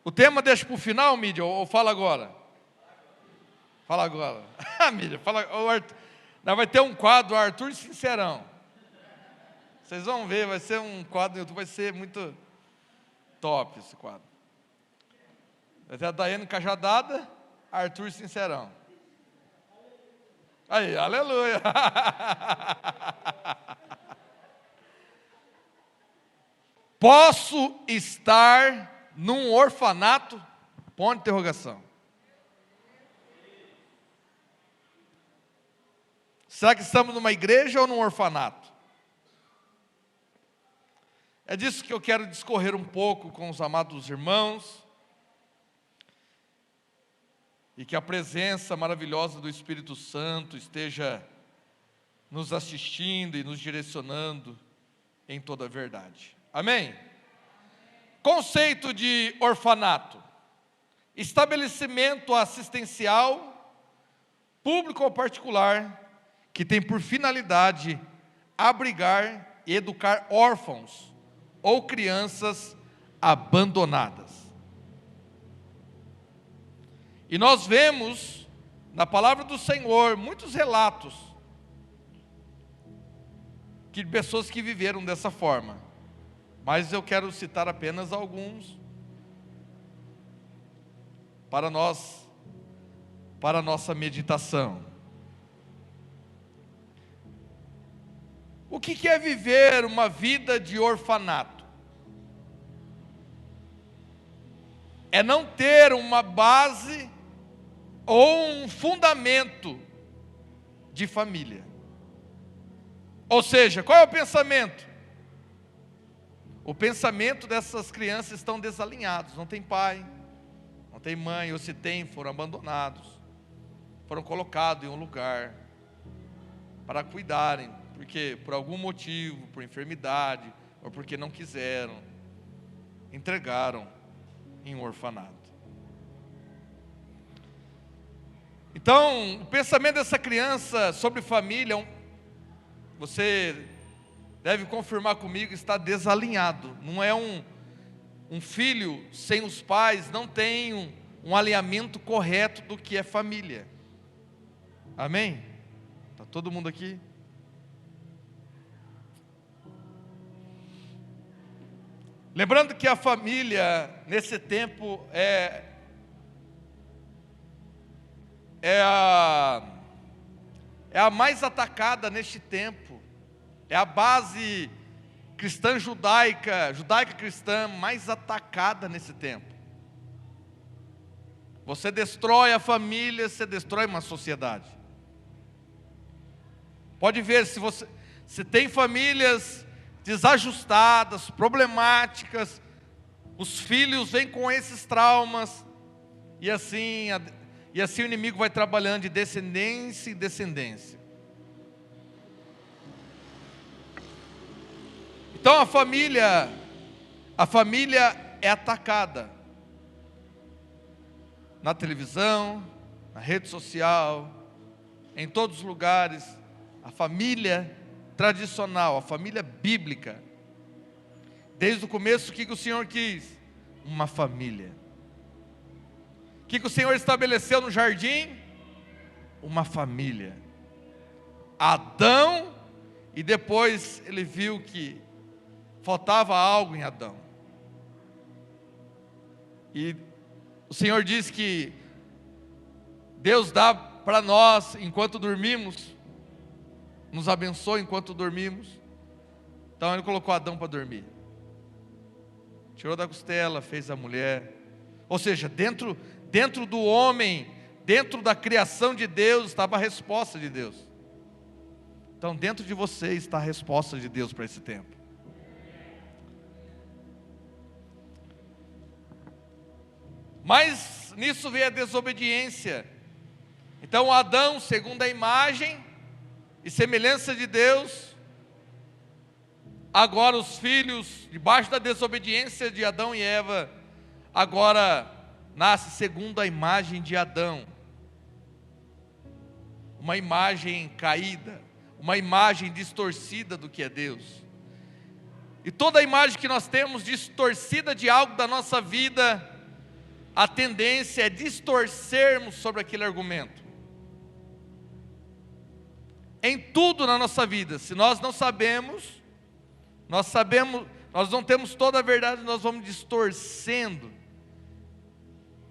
O tema deixa para o final, Mídia, ou fala agora? Fala agora. Mídia, fala. Vai ter um quadro, Arthur Sincerão. Vocês vão ver, vai ser um quadro no YouTube, vai ser muito top esse quadro. Vai ter a Daiane Cajadada, Arthur Sincerão. Aí, aleluia. Posso estar num orfanato? Ponto de interrogação. Será que estamos numa igreja ou num orfanato? É disso que eu quero discorrer um pouco com os amados irmãos. E que a presença maravilhosa do Espírito Santo esteja nos assistindo e nos direcionando em toda a verdade. Amém? Conceito de orfanato: estabelecimento assistencial, público ou particular, que tem por finalidade abrigar e educar órfãos ou crianças abandonadas. E nós vemos na palavra do Senhor muitos relatos de pessoas que viveram dessa forma, mas eu quero citar apenas alguns para a nossa meditação. O que é viver uma vida de orfanato? É não ter uma base ou um fundamento de família. Ou seja, qual é o pensamento? O pensamento dessas crianças estão desalinhados, não tem pai, não tem mãe, ou se tem, foram abandonados, foram colocados em um lugar para cuidarem, porque por algum motivo, por enfermidade, ou porque não quiseram, entregaram em um orfanato. Então, o pensamento dessa criança sobre família, você deve confirmar comigo, está desalinhado. Não é um filho sem os pais, não tem um alinhamento correto do que é família. Amém? Está todo mundo aqui? Lembrando que a família, nesse tempo, é a mais atacada neste tempo, é a base cristã judaica cristã mais atacada nesse tempo. Você destrói a família, você destrói uma sociedade. Pode ver, se tem famílias desajustadas, problemáticas, os filhos vêm com esses traumas, e assim o inimigo vai trabalhando de descendência em descendência. Então a família é atacada na televisão, na rede social, em todos os lugares. A família tradicional, a família bíblica, desde o começo, o que o Senhor quis? Uma família. O que o Senhor estabeleceu no jardim? Uma família. Adão, e depois ele viu que faltava algo em Adão. E o Senhor diz que Deus dá para nós enquanto dormimos, nos abençoa enquanto dormimos. Então Ele colocou Adão para dormir, tirou da costela, fez a mulher. Ou seja, dentro do homem, dentro da criação de Deus, estava a resposta de Deus. Então dentro de você está a resposta de Deus para esse tempo. Mas nisso veio a desobediência. Então Adão, segundo a imagem e semelhança de Deus, agora os filhos, debaixo da desobediência de Adão e Eva, agora nasce segundo a imagem de Adão. Uma imagem caída, uma imagem distorcida do que é Deus. E toda a imagem que nós temos distorcida de algo da nossa vida, a tendência é distorcermos sobre aquele argumento. Em tudo na nossa vida, se nós não sabemos, nós não temos toda a verdade, nós vamos distorcendo.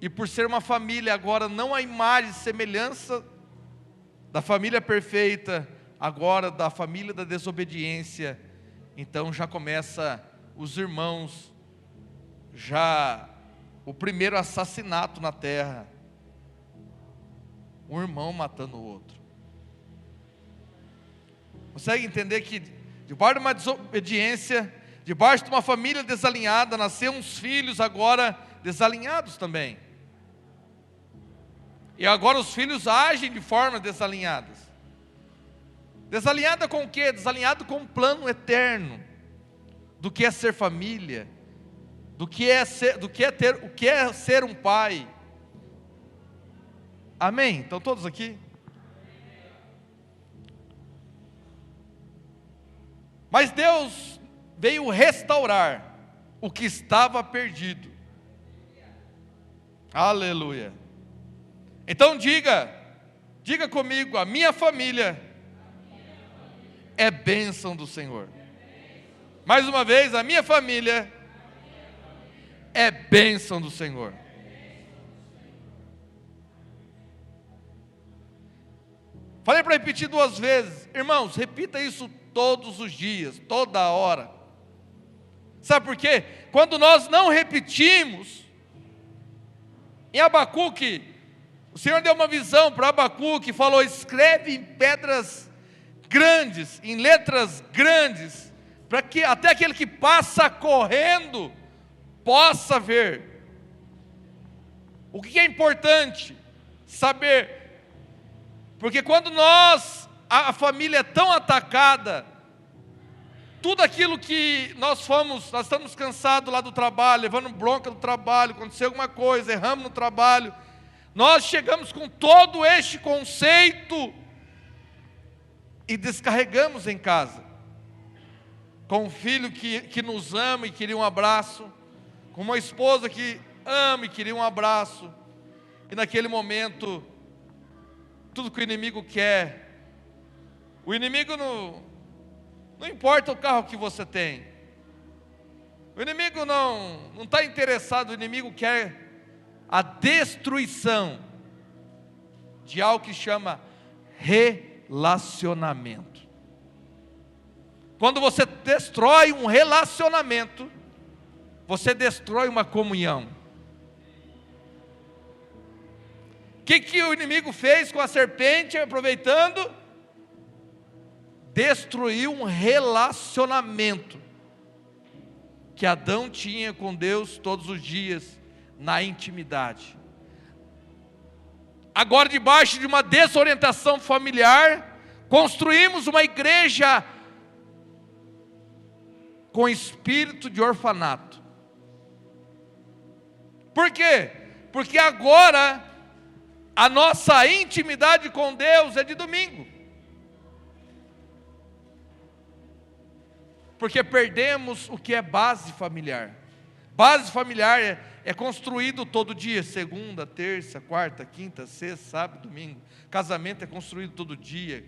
E por ser uma família agora, não a imagem e semelhança da família perfeita, agora da família da desobediência, então já começa os irmãos, já o primeiro assassinato na terra, um irmão matando o outro. Consegue entender que debaixo de uma desobediência, debaixo de uma família desalinhada, nasceram uns filhos agora desalinhados também. E agora os filhos agem de forma desalinhadas. Desalinhada com o quê? Desalinhado com um plano eterno do que é ser família, do que é ser um pai. Amém? Estão todos aqui? Mas Deus veio restaurar o que estava perdido. Aleluia. Então diga comigo, a minha família é bênção do Senhor. Mais uma vez, a minha família é bênção do Senhor. Falei para repetir 2 vezes. Irmãos, repita isso todos os dias, toda hora. Sabe por quê? Quando nós não repetimos, em Abacuque, o Senhor deu uma visão para Abacuque, falou: escreve em pedras grandes, em letras grandes, para que até aquele que passa correndo possa ver. O que é importante saber? Porque quando a família é tão atacada, tudo aquilo que nós estamos cansados lá do trabalho, levando bronca do trabalho, aconteceu alguma coisa, erramos no trabalho, nós chegamos com todo este conceito e descarregamos em casa, com um filho que nos ama e queria um abraço, com uma esposa que ama e queria um abraço, e naquele momento, tudo que o inimigo quer, o inimigo não importa o carro que você tem, o inimigo não está interessado, o inimigo quer a destruição de algo que chama relacionamento. Quando você destrói um relacionamento, você destrói uma comunhão. O que o inimigo fez com a serpente, aproveitando? Destruiu um relacionamento que Adão tinha com Deus todos os dias, na intimidade. Agora, debaixo de uma desorientação familiar, construímos uma igreja com espírito de orfanato. Por quê? Porque agora a nossa intimidade com Deus é de domingo. Porque perdemos o que é base familiar. Base familiar é construído todo dia, segunda, terça, quarta, quinta, sexta, sábado, domingo. Casamento é construído todo dia.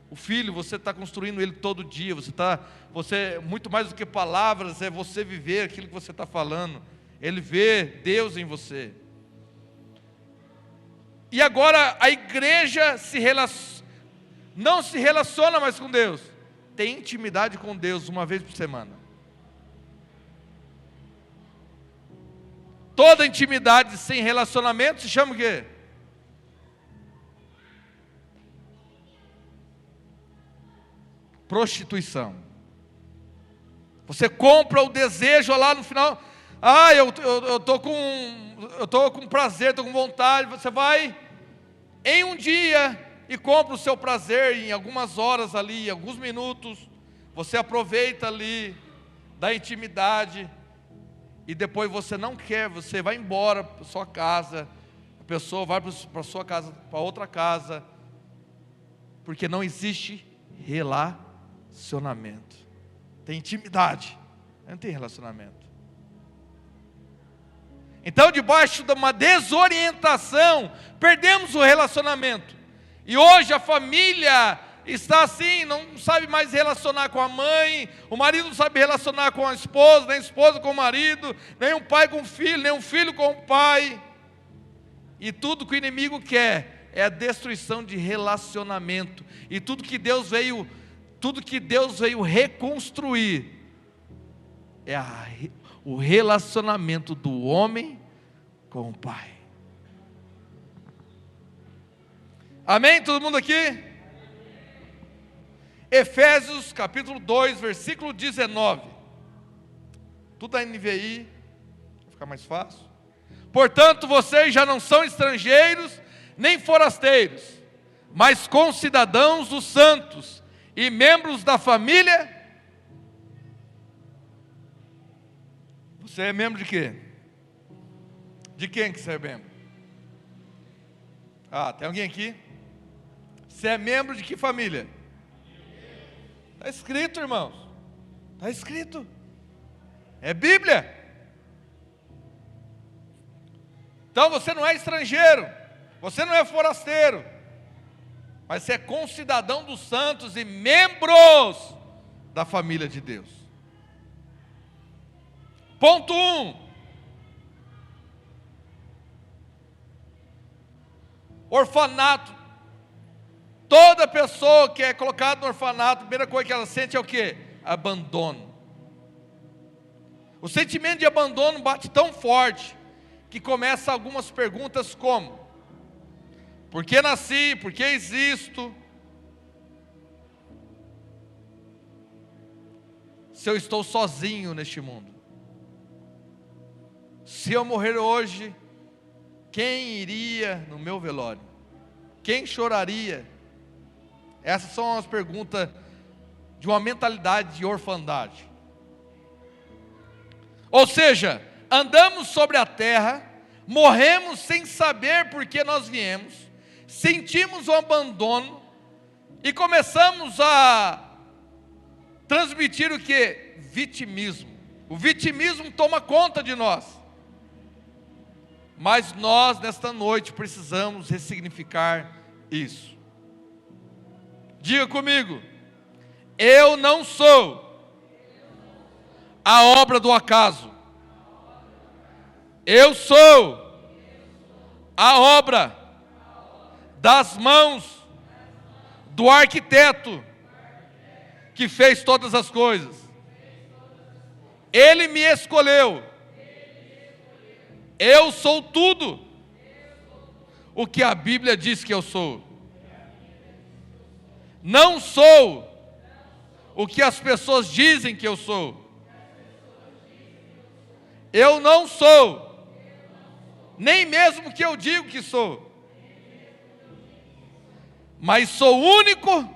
O filho, você está construindo ele todo dia. Você muito mais do que palavras, é você viver aquilo que você está falando. Ele vê Deus em você. E agora a igreja não se relaciona mais com Deus. Tem intimidade com Deus uma vez por semana. Toda intimidade sem relacionamento se chama o quê? Prostituição. Você compra o desejo lá no final. Eu estou com prazer, estou com vontade. Você vai em um dia e compra o seu prazer em algumas horas ali, em alguns minutos. Você aproveita ali da intimidade. E depois você não quer, você vai embora para sua casa, a pessoa vai para sua casa, para outra casa, porque não existe relacionamento. Tem intimidade, não tem relacionamento. Então, debaixo de uma desorientação, perdemos o relacionamento. E hoje a família está assim, não sabe mais relacionar com a mãe, o marido não sabe relacionar com a esposa, nem a esposa com o marido, nem um pai com o filho, nem um filho com o pai. E tudo que o inimigo quer é a destruição de relacionamento. E tudo que Deus veio reconstruir é o relacionamento do homem com o Pai. Amém? Todo mundo aqui? Efésios capítulo 2, versículo 19. Tudo da NVI, vai ficar mais fácil. Portanto, vocês já não são estrangeiros, nem forasteiros, mas concidadãos dos santos e membros da família. Você é membro de quê? De quem que você é membro? Ah, tem alguém aqui? Você é membro de que família? Está escrito, irmãos. Está escrito. É Bíblia. Então você não é estrangeiro, você não é forasteiro, mas você é concidadão dos santos e membros da família de Deus. Ponto 1. Orfanato. Toda pessoa que é colocada no orfanato, a primeira coisa que ela sente é o quê? Abandono. O sentimento de abandono bate tão forte que começa algumas perguntas como: por que nasci? Por que existo? Se eu estou sozinho neste mundo? Se eu morrer hoje, quem iria no meu velório? Quem choraria? Essas são as perguntas de uma mentalidade de orfandade. Ou seja, andamos sobre a terra, morremos sem saber por que nós viemos, sentimos o abandono e começamos a transmitir o que? Vitimismo. O vitimismo toma conta de nós. Mas nós, nesta noite, precisamos ressignificar isso. Diga comigo: eu não sou a obra do acaso. Eu sou a obra das mãos do arquiteto que fez todas as coisas. Ele me escolheu. Eu sou tudo o que a Bíblia diz que eu sou. Não sou o que as pessoas dizem que eu sou. Eu não sou nem mesmo o que eu digo que sou, mas sou único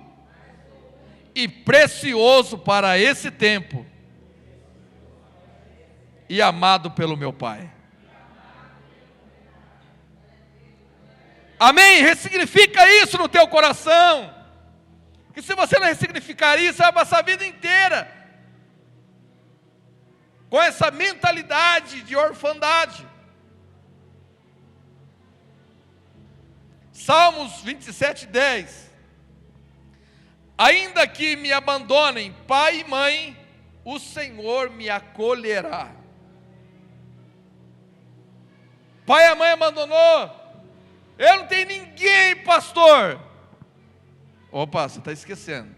e precioso para esse tempo e amado pelo meu Pai. Amém? Ressignifica isso no teu coração. Que se você não ressignificar isso, você vai passar a vida inteira com essa mentalidade de orfandade. Salmos 27:10. Ainda que me abandonem pai e mãe, o Senhor me acolherá. Pai e mãe abandonou. Eu não tenho ninguém, pastor. Opa, você está esquecendo.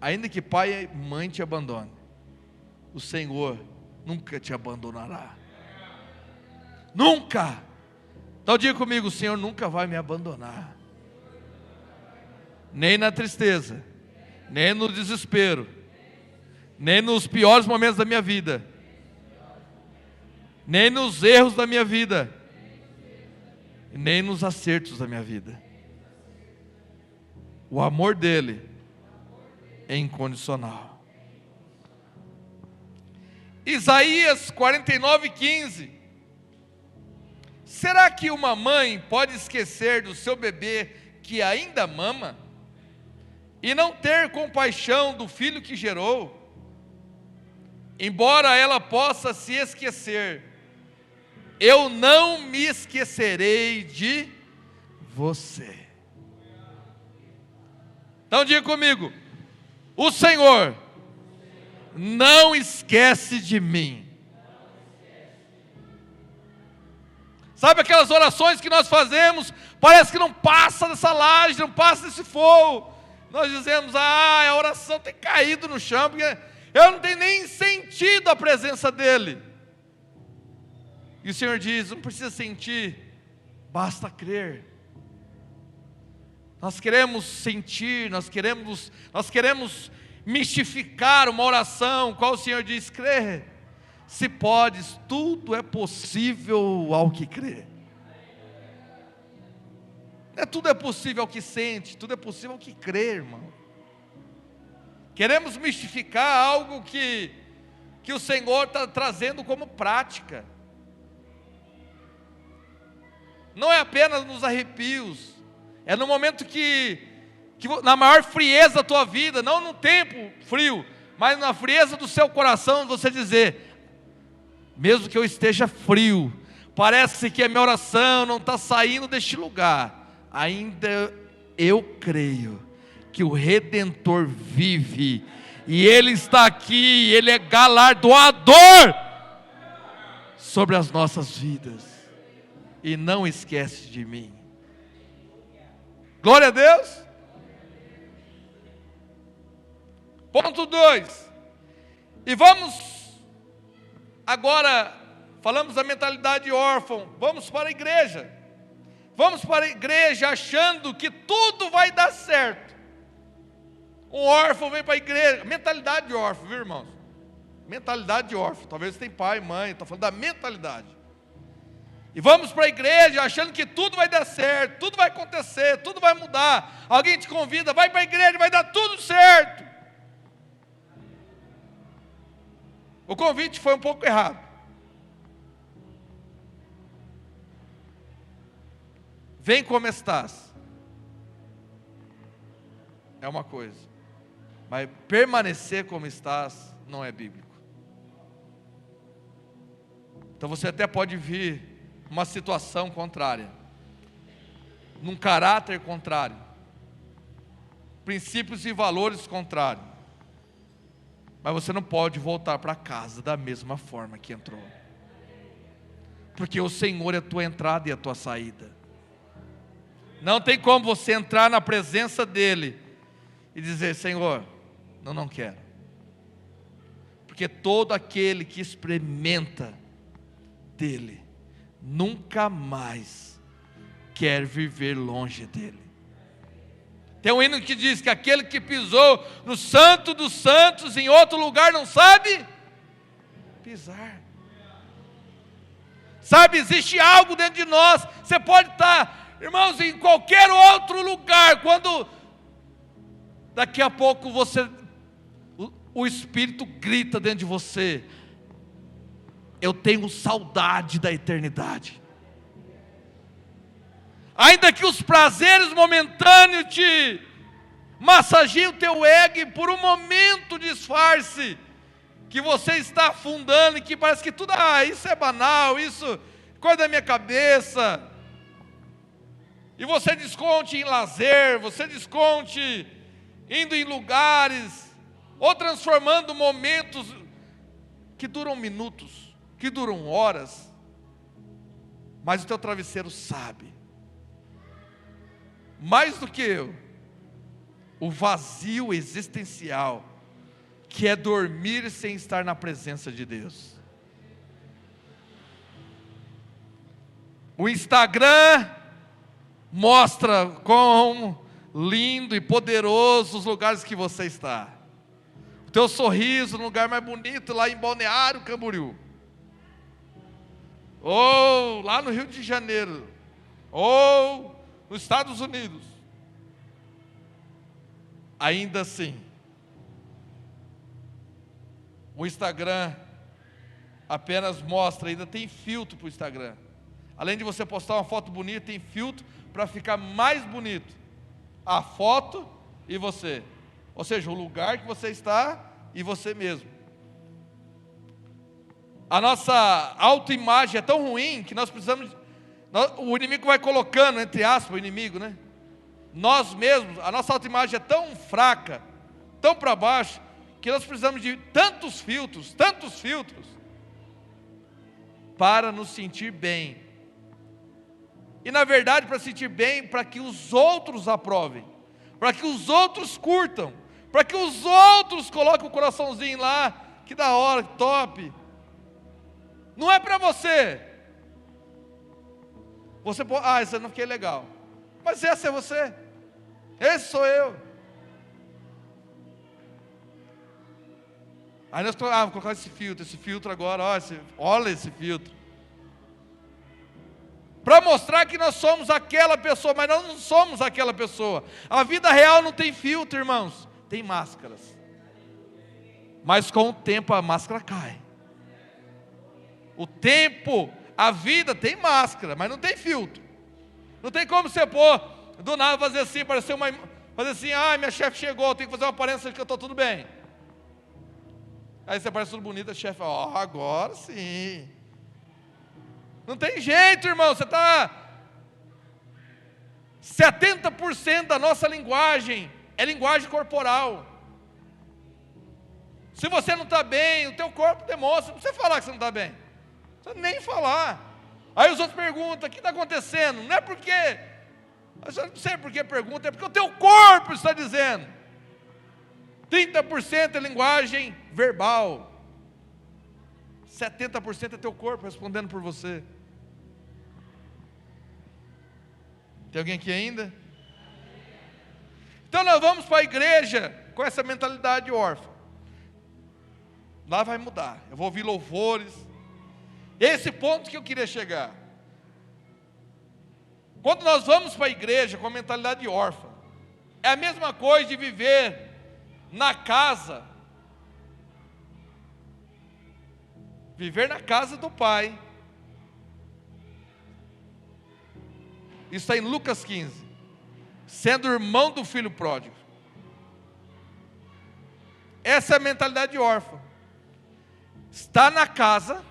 Ainda que pai e mãe te abandone, o Senhor nunca te abandonará. Nunca. Então diga comigo: o Senhor nunca vai me abandonar. Nem na tristeza, nem no desespero, nem nos piores momentos da minha vida, nem nos erros da minha vida, nem nos acertos da minha vida. O amor dele é incondicional. Isaías 49:15. Será que uma mãe pode esquecer do seu bebê que ainda mama e não ter compaixão do filho que gerou? Embora ela possa se esquecer, eu não me esquecerei de você. Então diga comigo: o Senhor não esquece de mim. Sabe aquelas orações que nós fazemos, parece que não passa dessa laje, não passa desse fogo. Nós dizemos: a oração tem caído no chão, porque eu não tenho nem sentido a presença dEle. E o Senhor diz: não precisa sentir, basta crer. Nós queremos sentir, nós queremos mistificar uma oração, qual o Senhor diz: crê. Se podes, tudo é possível ao que crê. Não é tudo é possível ao que sente, tudo é possível ao que crê, irmão. Queremos mistificar algo que o Senhor está trazendo como prática. Não é apenas nos arrepios, é no momento que na maior frieza da tua vida, não no tempo frio, mas na frieza do seu coração, você dizer: mesmo que eu esteja frio, parece que a minha oração não está saindo deste lugar, ainda eu creio que o Redentor vive, e Ele está aqui, Ele é galardoador sobre as nossas vidas, e não esquece de mim. Glória a Deus. Ponto 2. E vamos agora, falamos da mentalidade órfã, vamos para a igreja. Vamos para a igreja achando que tudo vai dar certo. Um órfão vem para a igreja, mentalidade de órfão, viu, irmãos? Mentalidade de órfão, talvez você tenha pai, mãe, estou falando da mentalidade. E vamos para a igreja achando que tudo vai dar certo, tudo vai acontecer, tudo vai mudar. Alguém te convida, vai para a igreja, vai dar tudo certo. O convite foi um pouco errado. Vem como estás. É uma coisa. Mas permanecer como estás não é bíblico. Então você até pode vir uma situação contrária, num caráter contrário, princípios e valores contrários. Mas você não pode voltar para casa da mesma forma que entrou. Porque o Senhor é a tua entrada e a tua saída. Não tem como você entrar na presença dEle e dizer: Senhor, não quero. Porque todo aquele que experimenta dEle, nunca mais quer viver longe dEle. Tem um hino que diz que aquele que pisou no santo dos santos em outro lugar não sabe pisar. Sabe, existe algo dentro de nós. Você pode estar, irmãos, em qualquer outro lugar, quando daqui a pouco o Espírito grita dentro de você: eu tenho saudade da eternidade. Ainda que os prazeres momentâneos te massageiem o teu ego por um momento disfarce que você está afundando e que parece que tudo, isso é banal, isso coisa da minha cabeça. E você desconte em lazer, você desconte indo em lugares, ou transformando momentos que duram minutos, que duram horas, mas o teu travesseiro sabe, mais do que eu, o vazio existencial, que é dormir sem estar na presença de Deus. O Instagram mostra quão lindo e poderoso os lugares que você está. O teu sorriso no lugar mais bonito, lá em Balneário Camboriú, ou lá no Rio de Janeiro, ou nos Estados Unidos. Ainda assim, o Instagram apenas mostra, ainda tem filtro para o Instagram. Além de você postar uma foto bonita, tem filtro para ficar mais bonito a foto e você. Ou seja, o lugar que você está e você mesmo. A nossa autoimagem é tão ruim que nós precisamos, o inimigo vai colocando, entre aspas, o inimigo, né? Nós mesmos, a nossa autoimagem é tão fraca, tão para baixo, que nós precisamos de tantos filtros, para nos sentir bem. E na verdade, para sentir bem, para que os outros aprovem, para que os outros curtam, para que os outros coloquem o coraçãozinho lá, que da hora, que top. Não é para você. Você pode, esse eu não fiquei legal. Mas esse é você. Esse sou eu. Aí nós vou colocar esse filtro agora, olha esse filtro. Para mostrar que nós somos aquela pessoa, mas nós não somos aquela pessoa. A vida real não tem filtro, irmãos. Tem máscaras. Mas com o tempo a máscara cai. O tempo, a vida tem máscara, mas não tem filtro. Não tem como você pôr, do nada fazer assim, fazer assim, minha chefe chegou, tem que fazer uma aparência de que eu estou tudo bem. Aí você parece tudo bonito, a chefe fala, agora sim. Não tem jeito, irmão, você está... 70% da nossa linguagem é linguagem corporal. Se você não está bem, o teu corpo demonstra, não precisa falar que você não está bem. Não precisa nem falar. Aí os outros perguntam, o que está acontecendo? Não é porque... Eu não sei por que pergunta, é porque o teu corpo está dizendo. 30% é linguagem verbal. 70% é teu corpo respondendo por você. Tem alguém aqui ainda? Então nós vamos para a igreja com essa mentalidade órfã. Lá vai mudar. Eu vou ouvir louvores. Esse ponto que eu queria chegar. Quando nós vamos para a igreja com a mentalidade órfã, é a mesma coisa de viver na casa. Viver na casa do Pai. Isso está em Lucas 15. Sendo irmão do filho pródigo. Essa é a mentalidade órfã. Está na casa,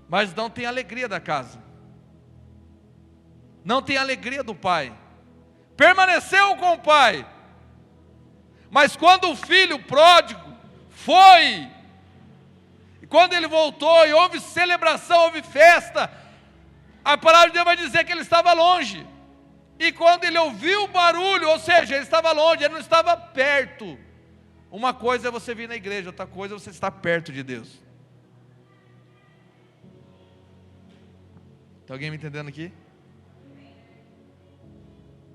mas não tem alegria da casa. Não tem alegria do pai. Permaneceu com o pai. Mas quando o filho pródigo foi, e quando ele voltou e houve celebração, houve festa, a palavra de Deus vai dizer que ele estava longe. E quando ele ouviu o barulho, ou seja, ele estava longe, ele não estava perto. Uma coisa é você vir na igreja, outra coisa é você estar perto de Deus. Tem alguém me entendendo aqui?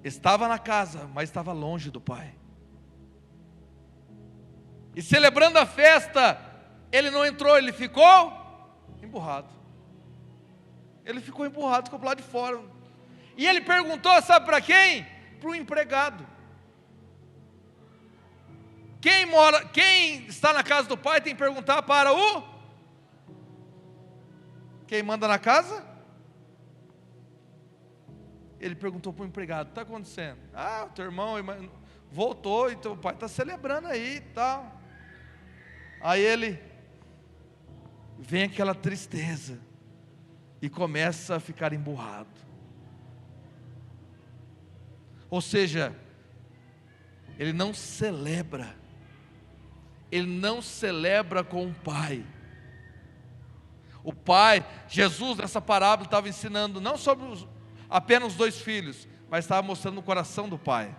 Estava na casa, mas estava longe do Pai. E celebrando a festa, ele não entrou, ele ficou emburrado. Ele ficou emburrado, ficou para lá de fora. E ele perguntou, sabe para quem? Para o empregado. Quem está na casa do pai tem que perguntar para quem manda na casa? Ele perguntou para o empregado, o que está acontecendo? O teu irmão voltou, então o pai está celebrando aí e tal. Aí ele, vem aquela tristeza, e começa a ficar emburrado. Ou seja, ele não celebra com o Pai. O Pai, Jesus nessa parábola estava ensinando não sobre apenas os dois filhos, mas estava mostrando o coração do Pai.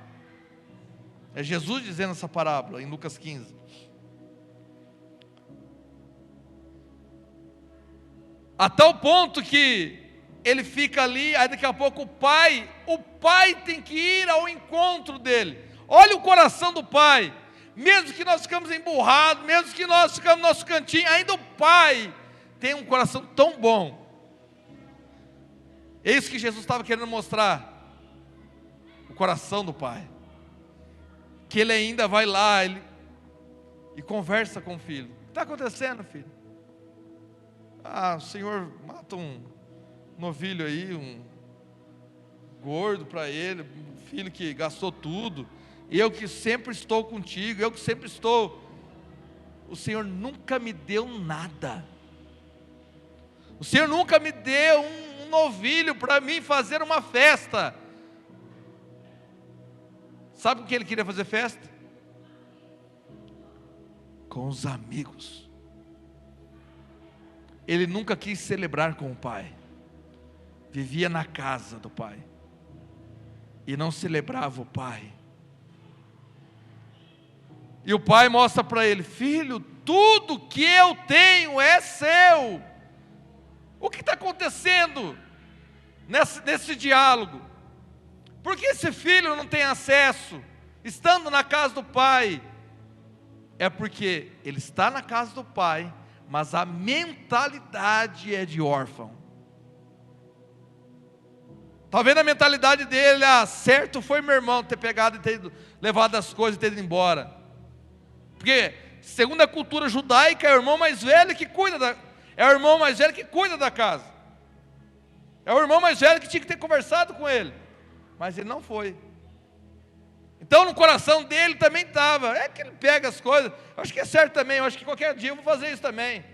É Jesus dizendo essa parábola em Lucas 15. A tal ponto que ele fica ali, aí daqui a pouco o pai tem que ir ao encontro dele. Olha o coração do pai. Mesmo que nós ficamos emburrados, mesmo que nós ficamos no nosso cantinho, ainda o pai tem um coração tão bom. É isso que Jesus estava querendo mostrar. O coração do pai. Que ele ainda vai lá e conversa com o filho. O que está acontecendo, filho? O Senhor mata um novilho aí, um gordo para ele, um filho que gastou tudo, e eu que sempre estou contigo, eu que sempre estou o Senhor nunca me deu nada. O Senhor nunca me deu um novilho para mim fazer uma festa. Sabe com que ele queria fazer festa? Com os amigos. Ele nunca quis celebrar com o pai. Vivia na casa do pai. E não celebrava o pai. E o pai mostra para ele: filho, tudo que eu tenho é seu. O que está acontecendo nesse diálogo? Por que esse filho não tem acesso, estando na casa do pai? É porque ele está na casa do pai, mas a mentalidade é de órfão. Está vendo a mentalidade dele? Certo foi meu irmão ter pegado e ter levado as coisas e ter ido embora. Porque, segundo a cultura judaica, é o irmão mais velho que cuida da casa. É o irmão mais velho que tinha que ter conversado com ele. Mas ele não foi. Então no coração dele também estava. É que ele pega as coisas. Eu acho que é certo também. Eu acho que qualquer dia eu vou fazer isso também.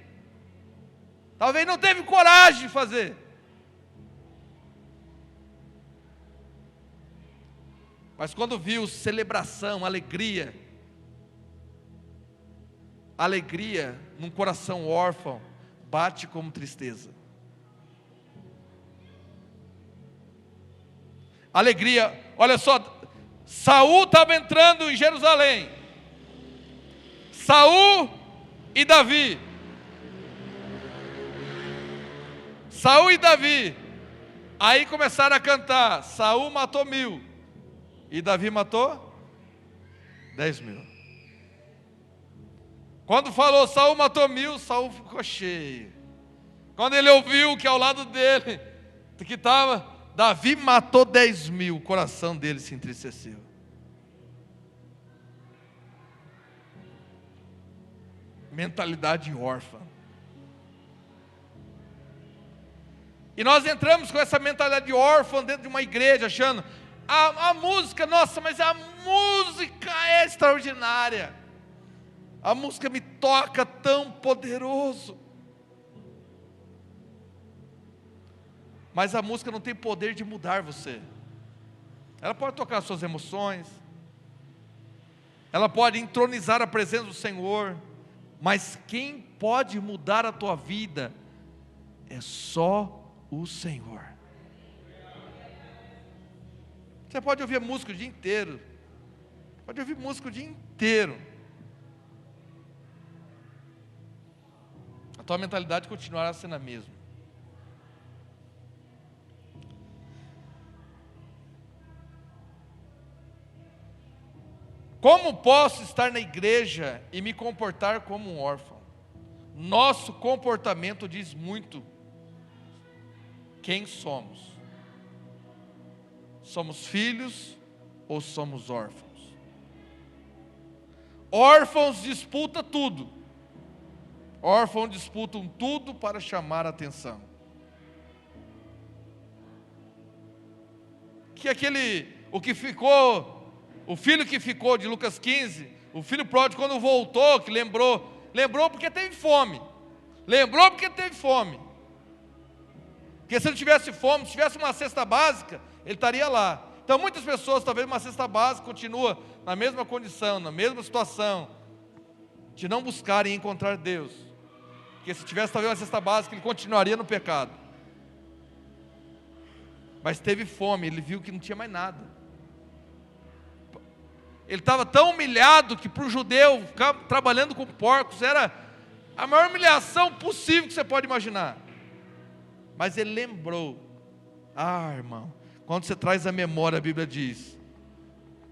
Talvez não teve coragem de fazer. Mas quando viu celebração, alegria num coração órfão, bate como tristeza. Alegria, olha só, Saul estava entrando em Jerusalém. Saul e Davi. Saul e Davi. Aí começaram a cantar: Saul matou 1000 e Davi matou 10.000. Quando falou Saul matou 1000, Saul ficou cheio. Quando ele ouviu que ao lado dele que estava Davi matou 10.000, o coração dele se entristeceu. Mentalidade órfã. E nós entramos com essa mentalidade órfã dentro de uma igreja, achando a música, nossa, mas a música é extraordinária. A música me toca tão poderoso. Mas a música não tem poder de mudar você. Ela pode tocar suas emoções. Ela pode entronizar a presença do Senhor. Mas quem pode mudar a tua vida é só o Senhor. Você pode ouvir música o dia inteiro. Pode ouvir música o dia inteiro. A tua mentalidade continuará sendo a mesma. Como posso estar na igreja e me comportar como um órfão? Nosso comportamento diz muito quem somos. Somos filhos ou somos órfãos? Órfãos disputam tudo. Órfãos disputam tudo para chamar a atenção. O filho que ficou de Lucas 15, o filho pródigo, quando voltou, que lembrou porque teve fome. Porque se ele tivesse fome, se tivesse uma cesta básica, ele estaria lá. Então muitas pessoas, talvez uma cesta básica, continua na mesma condição, na mesma situação, de não buscarem encontrar Deus. Porque se tivesse talvez uma cesta básica, ele continuaria no pecado. Mas teve fome, ele viu que não tinha mais nada. Ele estava tão humilhado que para o judeu ficar trabalhando com porcos era a maior humilhação possível que você pode imaginar. Mas ele lembrou. Irmão, quando você traz a memória, a Bíblia diz,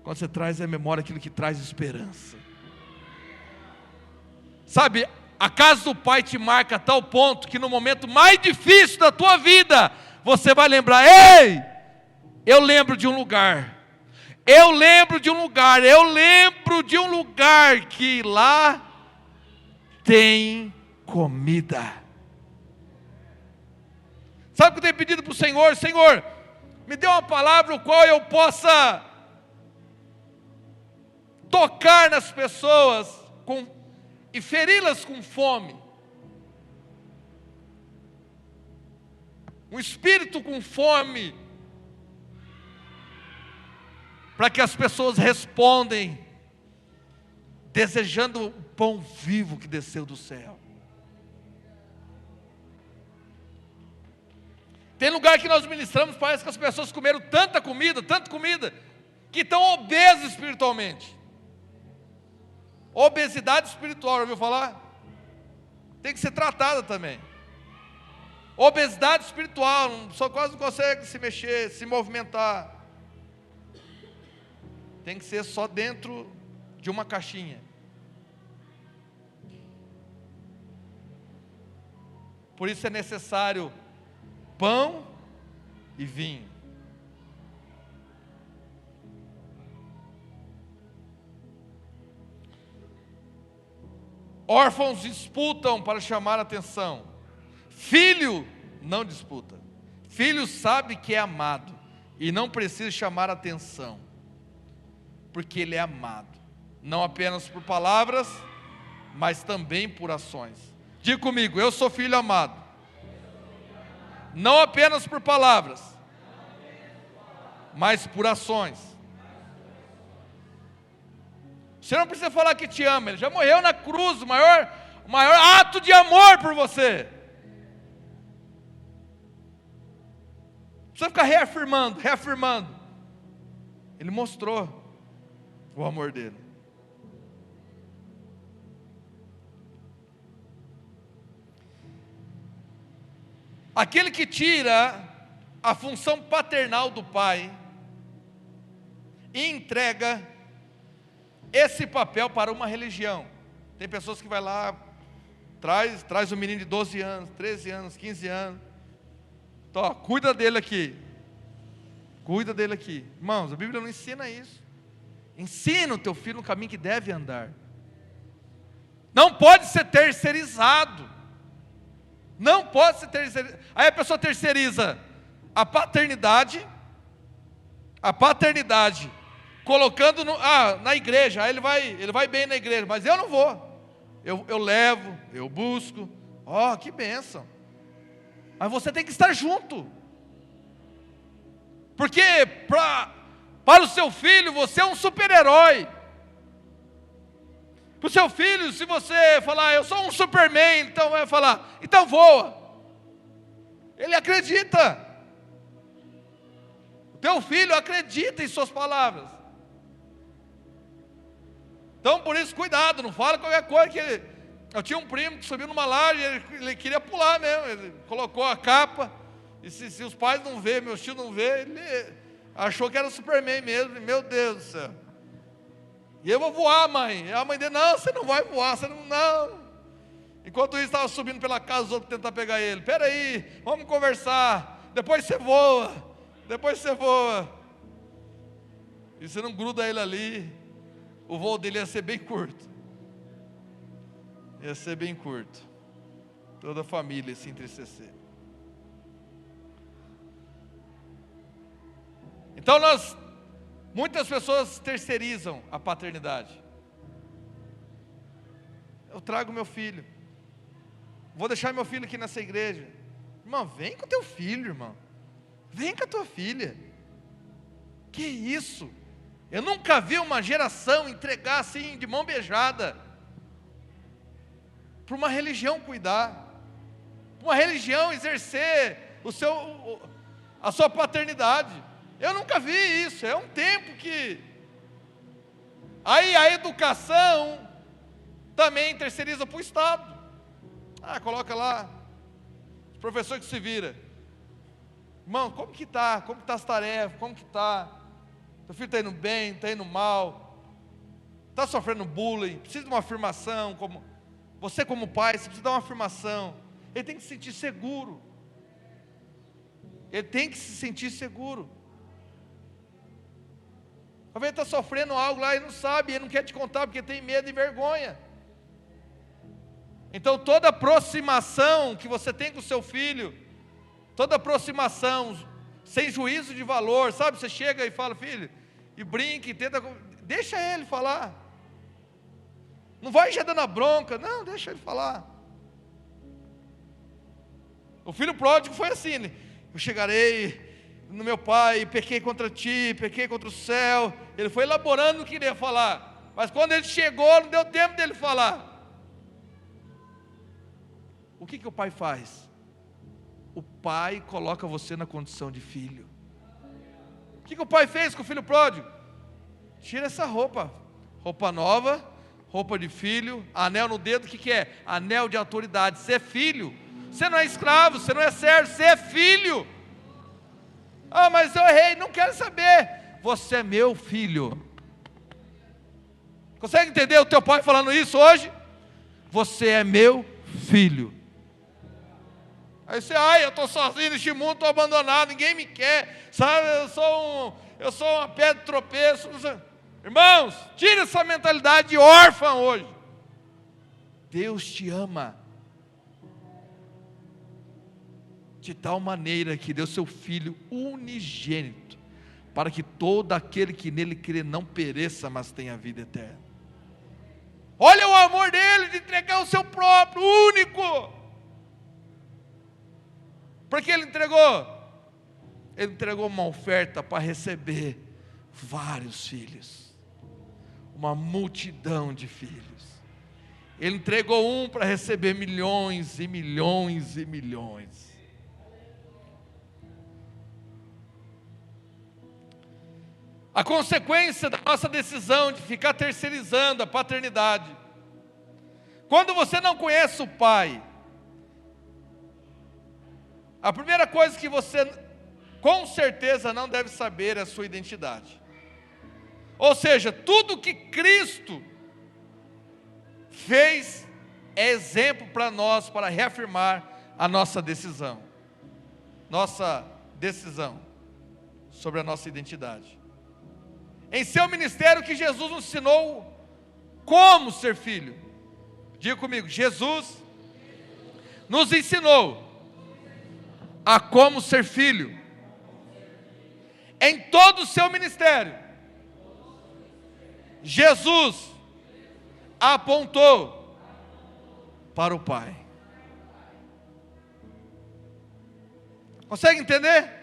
quando você traz a memória aquilo que traz esperança. Sabe, a casa do Pai te marca a tal ponto que no momento mais difícil da tua vida, você vai lembrar: ei, eu lembro de um lugar que lá tem comida. Sabe o que eu tenho pedido para o Senhor? Senhor, me dê uma palavra o qual eu possa tocar nas pessoas com e feri-las com fome. Um espírito com fome, para que as pessoas respondem, desejando o pão vivo que desceu do céu. Tem lugar que nós ministramos, parece que as pessoas comeram tanta comida, que estão obesas espiritualmente. Obesidade espiritual, já ouviu falar? Tem que ser tratada também. Obesidade espiritual, só quase não consegue se mexer, se movimentar. Tem que ser só dentro de uma caixinha. Por isso é necessário pão e vinho. Órfãos disputam para chamar a atenção. Filho não disputa. Filho sabe que é amado e não precisa chamar a atenção, porque ele é amado, não apenas por palavras, mas também por ações. Diga comigo, eu sou filho amado. Não apenas por palavras, mas por ações. Você não precisa falar que te ama, ele já morreu na cruz, o maior ato de amor por você. Não precisa ficar reafirmando. Ele mostrou o amor dele. Aquele que tira a função paternal do pai e entrega esse papel para uma religião. Tem pessoas que vai lá, traz um menino de 12 anos, 13 anos, 15 anos. Então, ó, cuida dele aqui. Irmãos, a Bíblia não ensina isso. Ensina o teu filho no caminho que deve andar. Não pode ser terceirizado. Não pode ser terceirizado. Aí a pessoa terceiriza a paternidade, colocando na igreja. Aí ele vai bem na igreja, mas eu não vou. Eu levo, eu busco. Ó, que bênção. Mas você tem que estar junto. Porque para o seu filho você é um super-herói. Para o seu filho, se você falar, eu sou um Superman, então vai falar, então voa. Ele acredita. O teu filho acredita em suas palavras. Então por isso, cuidado, não fala qualquer coisa que eu tinha um primo que subiu numa laje, ele queria pular mesmo, ele colocou a capa, e se os pais não vê, meus tios não vê, ele achou que era Superman mesmo, meu Deus do céu. E eu vou voar, mãe. E a mãe dele, não, você não vai voar, você não. Enquanto isso, estava subindo pela casa, os outros tentar pegar ele. Espera aí, vamos conversar, depois você voa. E você não gruda ele ali, o voo dele ia ser bem curto. Toda a família ia se entristecer. Então muitas pessoas terceirizam a paternidade. Eu trago meu filho, vou deixar meu filho aqui nessa igreja. Irmão, vem com o teu filho, irmão. Vem com a tua filha. Que isso? Eu nunca vi uma geração entregar assim, de mão beijada, para uma religião cuidar, para uma religião exercer a sua paternidade. Eu nunca vi isso. É um tempo que aí a educação também terceiriza para o Estado. Coloca lá o professor que se vira. Irmão, como que está as tarefas, como que está? Teu filho está indo bem, está indo mal, está sofrendo bullying, precisa de uma afirmação, você como pai, você precisa dar uma afirmação. Ele tem que se sentir seguro. Talvez ele está sofrendo algo lá e não sabe, ele não quer te contar porque tem medo e vergonha. Então toda aproximação que você tem com o seu filho, toda aproximação sem juízo de valor, sabe? Você chega e fala, filho, e brinca, e tenta, deixa ele falar. Não vai já dando a bronca. Não, deixa ele falar. O filho pródigo foi assim. Eu chegarei no meu pai, pequei contra ti, pequei contra o céu. Ele foi elaborando o que ele ia falar. Mas quando ele chegou, não deu tempo dele falar. O que o pai faz? O pai coloca você na condição de filho. O que o pai fez com o filho pródigo? Tira essa roupa. Roupa nova, roupa de filho, anel no dedo, o que é? Anel de autoridade. Você é filho. Você não é escravo, você não é servo, você é filho. Ah, mas eu errei, não quero saber. Você é meu filho. Consegue entender o teu pai falando isso hoje? Você é meu filho. Aí você, eu estou sozinho neste mundo, estou abandonado, ninguém me quer, sabe, eu sou uma pedra de tropeço. Irmãos, tira essa mentalidade de órfão hoje. Deus te ama de tal maneira que deu seu Filho unigênito, para que todo aquele que nele crê não pereça, mas tenha vida eterna. Olha o amor dele de entregar o seu próprio, único. Porque ele entregou? Ele entregou uma oferta para receber vários filhos, uma multidão de filhos. Ele entregou um para receber milhões e milhões e milhões. A consequência da nossa decisão de ficar terceirizando a paternidade. Quando você não conhece o pai, a primeira coisa que você com certeza não deve saber é a sua identidade. Ou seja, tudo que Cristo fez é exemplo para nós, para reafirmar a nossa decisão. Nossa decisão sobre a nossa identidade. Em seu ministério que Jesus nos ensinou como ser filho. Diga comigo, Jesus nos ensinou a como ser filho. Em todo o seu ministério, Jesus apontou para o Pai. Consegue entender?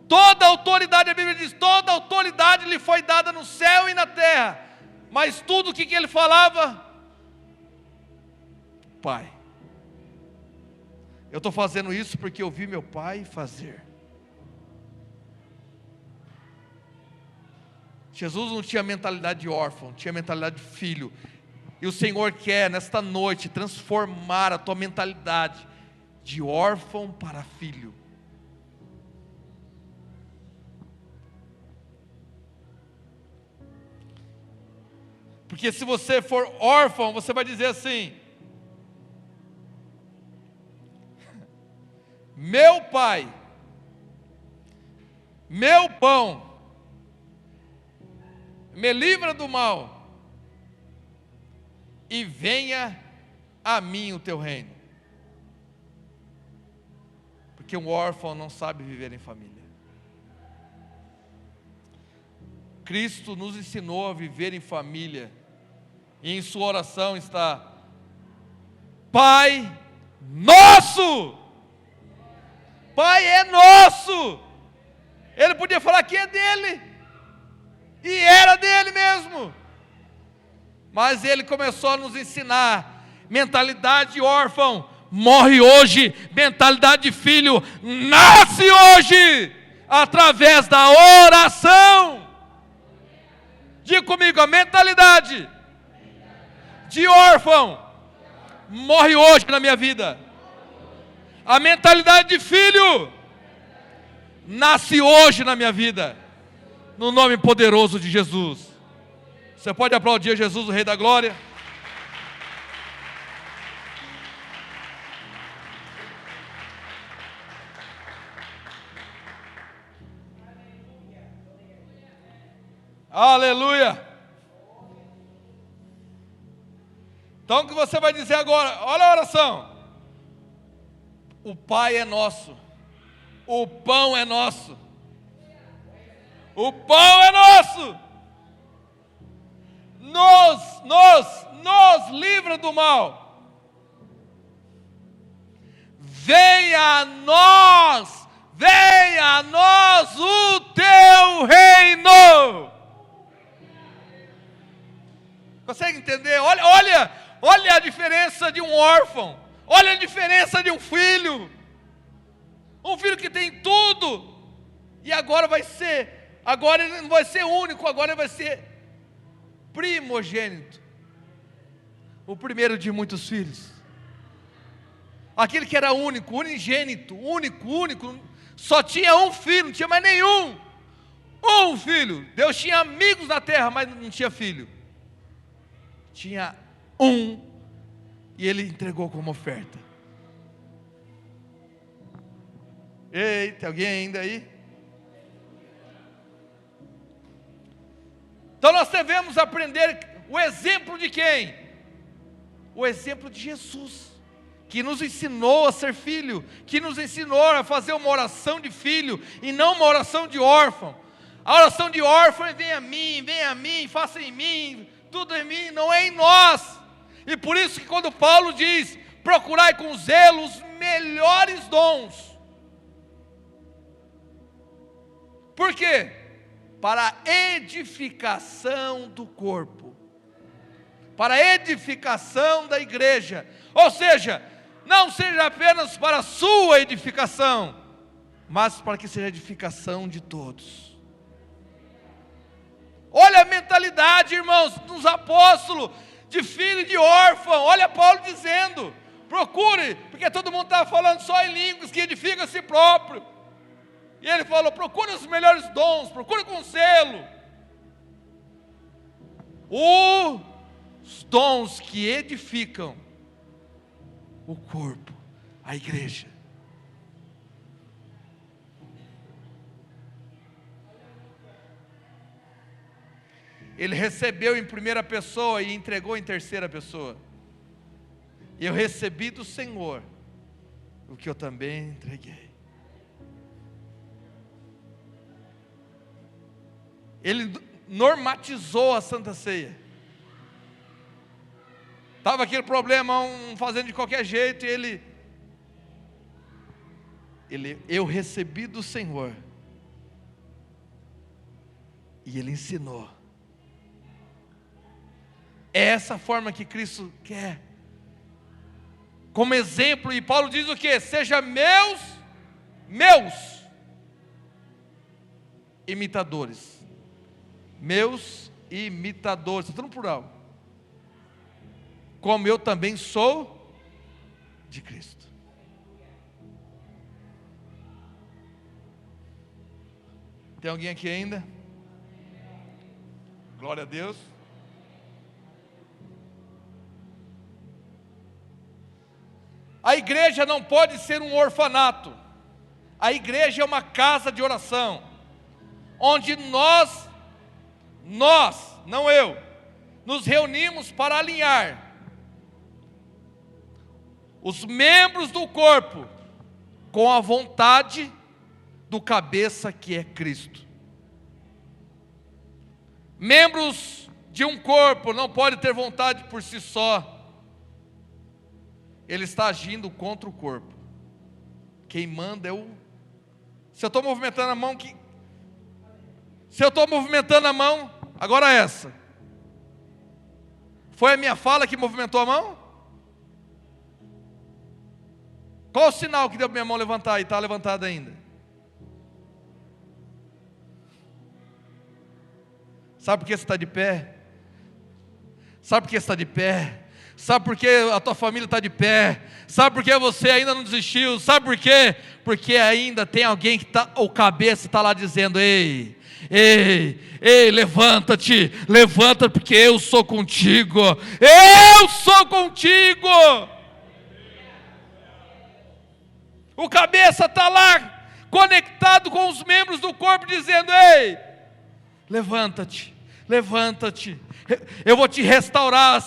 Toda autoridade, a Bíblia diz, toda autoridade lhe foi dada no céu e na terra. Mas tudo o que ele falava? Pai. Eu estou fazendo isso porque eu vi meu pai fazer. Jesus não tinha mentalidade de órfão, tinha mentalidade de filho. E o Senhor quer nesta noite transformar a tua mentalidade de órfão para filho. Porque se você for órfão, você vai dizer assim: meu pai, meu pão, me livra do mal, e venha a mim o teu reino. Porque um órfão não sabe viver em família. Cristo nos ensinou a viver em família, e em sua oração está: Pai nosso. Pai é nosso. Ele podia falar que é dele, e era dele mesmo, mas ele começou a nos ensinar: mentalidade de órfão morre hoje, mentalidade de filho nasce hoje, através da oração. Diga comigo, a mentalidade de órfão morre hoje na minha vida. A mentalidade de filho nasce hoje na minha vida, no nome poderoso de Jesus. Você pode aplaudir Jesus, o Rei da Glória? Aleluia! Então o que você vai dizer agora? Olha a oração. O Pai é nosso, o pão é nosso, o pão é nosso. nos livra do mal. Venha a nós o teu reino. Consegue entender? Olha a diferença de um órfão. Olha a diferença de um filho. Um filho que tem tudo. E agora ele não vai ser único, agora ele vai ser primogênito. O primeiro de muitos filhos. Aquele que era único, unigênito, único, só tinha um filho, não tinha mais nenhum. Um filho. Deus tinha amigos na terra, mas não tinha filho. Tinha um, e ele entregou como oferta. Ei, tem alguém ainda aí? Então nós devemos aprender o exemplo de quem? O exemplo de Jesus, que nos ensinou a ser filho, que nos ensinou a fazer uma oração de filho, e não uma oração de órfão. A oração de órfão é venha a mim, faça em mim, tudo em mim, não é em nós. E por isso que quando Paulo diz, procurai com zelo os melhores dons. Por quê? Para a edificação do corpo, para a edificação da igreja. Ou seja, não seja apenas para a sua edificação, mas para que seja a edificação de todos. Olha a mentalidade, irmãos, dos apóstolos, de filho e de órfão. Olha Paulo dizendo, procure, porque todo mundo estava falando só em línguas, que edifica a si próprio. E ele falou, procure os melhores dons, procure com zelo os dons que edificam o corpo, a igreja. Ele recebeu em primeira pessoa e entregou em terceira pessoa. Eu recebi do Senhor o que eu também entreguei. Ele normatizou a Santa Ceia. Estava aquele problema, fazendo de qualquer jeito, e eu recebi do Senhor. E Ele ensinou. É essa forma que Cristo quer. Como exemplo, e Paulo diz o quê? Seja meus imitadores. Meus imitadores, está tudo no plural. Como eu também sou de Cristo. Tem alguém aqui ainda? Glória a Deus. A igreja não pode ser um orfanato. A igreja é uma casa de oração, onde nós, não eu, nos reunimos para alinhar os membros do corpo com a vontade do cabeça que é Cristo. Membros de um corpo não podem ter vontade por si só. Ele está agindo contra o corpo. Quem manda é o... Se eu estou movimentando a mão, Se eu estou movimentando a mão, agora essa. Foi a minha fala que movimentou a mão? Qual o sinal que deu para minha mão levantar e está levantada ainda? Sabe por que você está de pé? Sabe por que você está de pé? Sabe por que a tua família está de pé? Sabe por que você ainda não desistiu? Sabe por quê? Porque ainda tem alguém que está, o cabeça está lá dizendo, ei, levanta-te, levanta porque eu sou contigo, eu sou contigo. O cabeça está lá, conectado com os membros do corpo, dizendo, ei, levanta-te, levanta-te, eu vou te restaurar,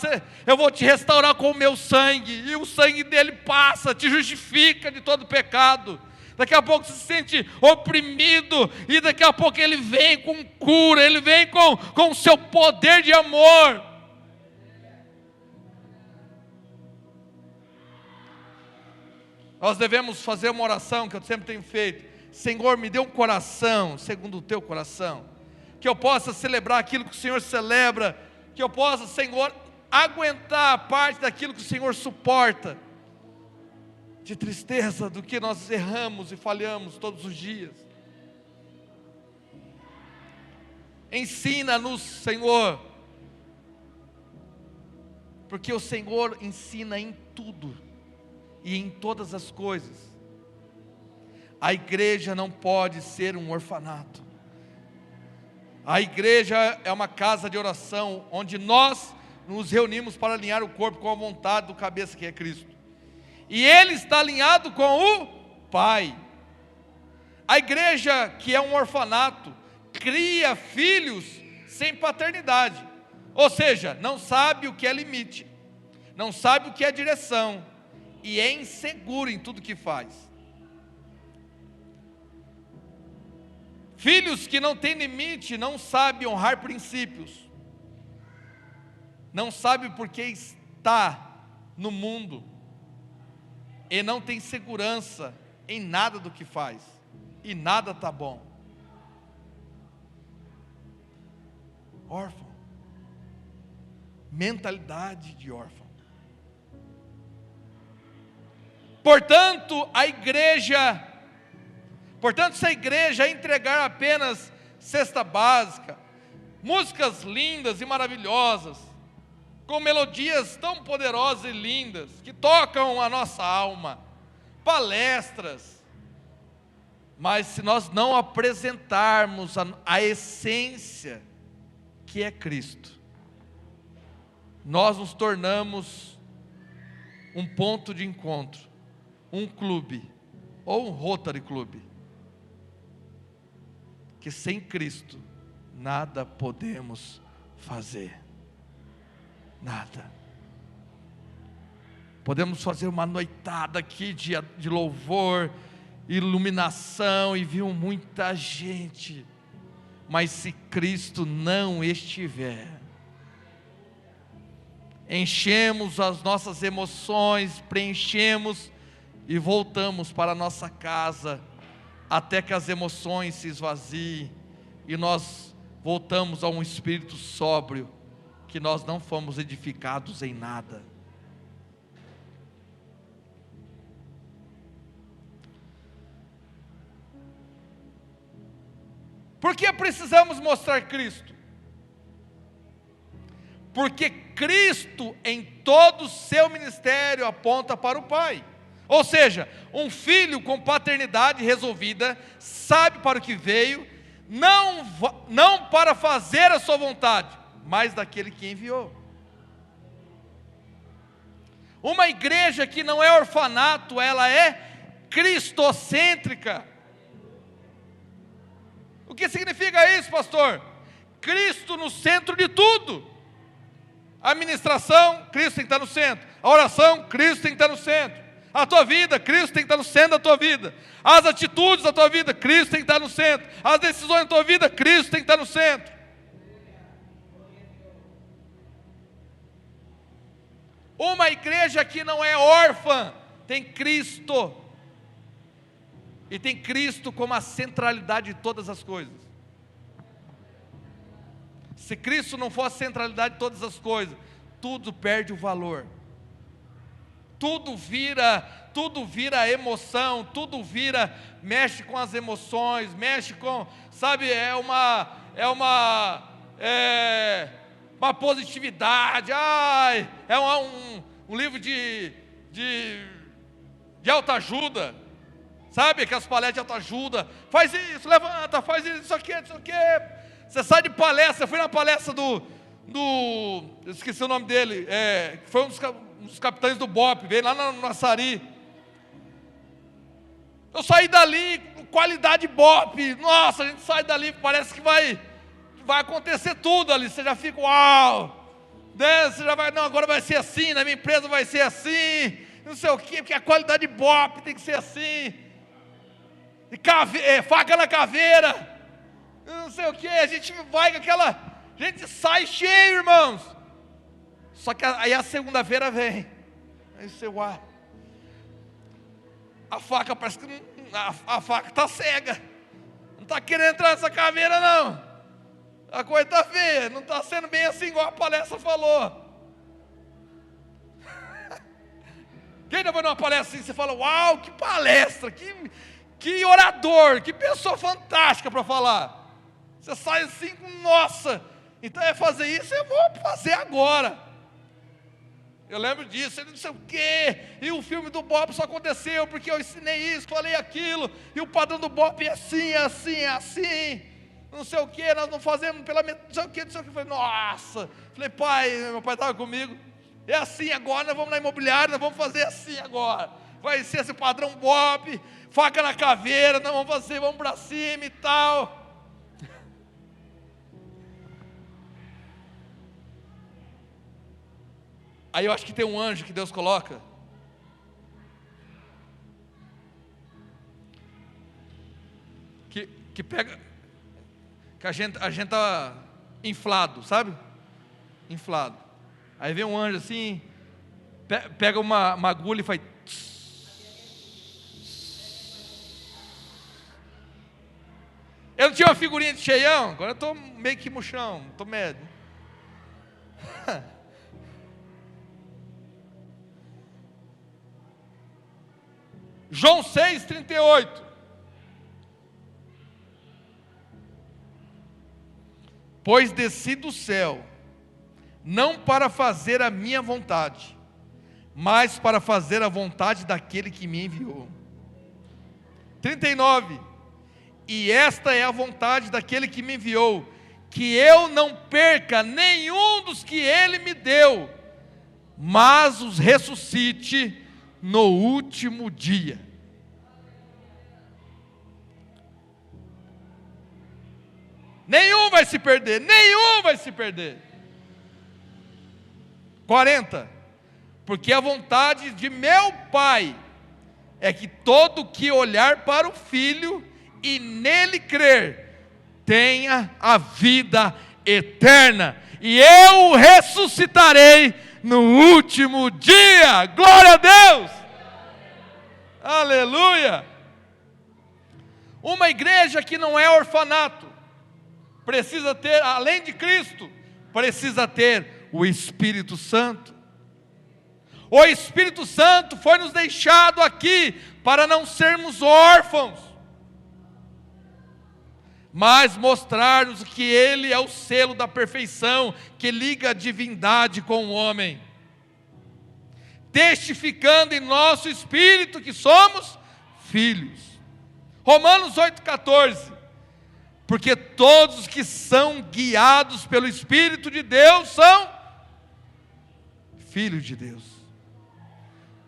com o meu sangue, e o sangue dele passa, te justifica de todo pecado, daqui a pouco se sente oprimido, e daqui a pouco Ele vem com cura, Ele vem com o seu poder de amor. Nós devemos fazer uma oração que eu sempre tenho feito: Senhor, me dê um coração segundo o teu coração, que eu possa celebrar aquilo que o Senhor celebra, que eu possa, Senhor, aguentar a parte daquilo que o Senhor suporta, de tristeza do que nós erramos e falhamos todos os dias. Ensina-nos, Senhor, porque o Senhor ensina em tudo e em todas as coisas. A igreja não pode ser um orfanato. A igreja é uma casa de oração, onde nós nos reunimos para alinhar o corpo com a vontade do cabeça, que é Cristo. E Ele está alinhado com o Pai. A igreja, que é um orfanato, cria filhos sem paternidade. Ou seja, não sabe o que é limite, não sabe o que é direção, e é inseguro em tudo que faz. Filhos que não têm limite, não sabem honrar princípios, não sabem porque está no mundo, e não tem segurança em nada do que faz, e nada está bom. Órfão, mentalidade de órfão. Portanto, se a igreja entregar apenas cesta básica, músicas lindas e maravilhosas, com melodias tão poderosas e lindas, que tocam a nossa alma, palestras, mas se nós não apresentarmos a essência, que é Cristo, nós nos tornamos um ponto de encontro, um clube, ou um Rotary Club, que sem Cristo, nada podemos fazer. Nada. Podemos fazer uma noitada aqui de louvor, iluminação, e viu muita gente, mas se Cristo não estiver, enchemos as nossas emoções, preenchemos e voltamos para a nossa casa, até que as emoções se esvaziem e nós voltamos a um espírito sóbrio, que nós não fomos edificados em nada. Por que precisamos mostrar Cristo? Porque Cristo em todo o seu ministério aponta para o Pai. Ou seja, um filho com paternidade resolvida, sabe para o que veio, não para fazer a sua vontade, mas daquele que enviou. Uma igreja que não é orfanato, ela é cristocêntrica. O que significa isso, pastor? Cristo no centro de tudo. A administração, Cristo tem que estar no centro. A oração, Cristo tem que estar no centro. A tua vida, Cristo tem que estar no centro da tua vida. As atitudes da tua vida, Cristo tem que estar no centro. As decisões da tua vida, Cristo tem que estar no centro. Uma igreja que não é órfã, tem Cristo. E tem Cristo como a centralidade de todas as coisas. Se Cristo não for a centralidade de todas as coisas, tudo perde o valor. Tudo vira emoção, mexe com as emoções, mexe com, sabe, uma positividade, é um livro de autoajuda, sabe, aquelas palestras de autoajuda, faz isso, levanta, faz isso aqui, você sai de palestra, eu fui na palestra eu esqueci o nome dele, foi um dos capitães do BOP, veio lá no Açari, eu saí dali, qualidade BOP, nossa, a gente sai dali, parece que vai acontecer tudo ali, você já fica, uau, né? Você já vai, não, agora vai ser assim, na minha empresa vai ser assim, não sei o quê, porque a qualidade BOP tem que ser assim. faca na caveira, não sei o que, a gente vai com aquela, a gente sai cheio, irmãos. Só que aí a segunda-feira vem, aí você, uai, a faca parece que a faca está cega, não está querendo entrar nessa caveira não, a coisa está feia, não está sendo bem assim igual a palestra falou. Quem ainda vai numa palestra assim, você fala, uau, que palestra, que orador, que pessoa fantástica para falar. Você sai assim, nossa, então é fazer isso, eu vou fazer agora. Eu lembro disso, não sei o quê, e o filme do Bob só aconteceu porque eu ensinei isso, falei aquilo, e o padrão do Bob é assim, assim, assim, não sei o quê, nós não fazemos pela metade, não sei o quê, não sei o quê. Falei, nossa, falei, pai, meu pai estava comigo, é assim agora, nós vamos na imobiliária, nós vamos fazer assim agora, vai ser esse padrão Bob, faca na caveira, nós vamos fazer, vamos para cima e tal. Aí eu acho que tem um anjo que Deus coloca, que pega, que a gente está inflado, sabe? Inflado. Aí vem um anjo assim, pega uma agulha e faz. Eu não tinha uma figurinha de cheião, agora eu estou meio que murchão, estou médio. João 6,38. Pois desci do céu, não para fazer a minha vontade, mas para fazer a vontade daquele que me enviou. 39. E esta é a vontade daquele que me enviou, que eu não perca nenhum dos que ele me deu, mas os ressuscite no último dia. Nenhum vai se perder, nenhum vai se perder. 40. Porque a vontade de meu Pai é que todo que olhar para o Filho e nele crer, tenha a vida eterna, e eu o ressuscitarei no último dia. Glória a Deus! Aleluia! Uma igreja que não é orfanato, precisa ter, além de Cristo, precisa ter o Espírito Santo. O Espírito Santo foi nos deixado aqui para não sermos órfãos, mas mostrar-nos que Ele é o selo da perfeição, que liga a divindade com o homem, testificando em nosso espírito que somos filhos. Romanos 8,14. Porque todos os que são guiados pelo Espírito de Deus são filhos de Deus.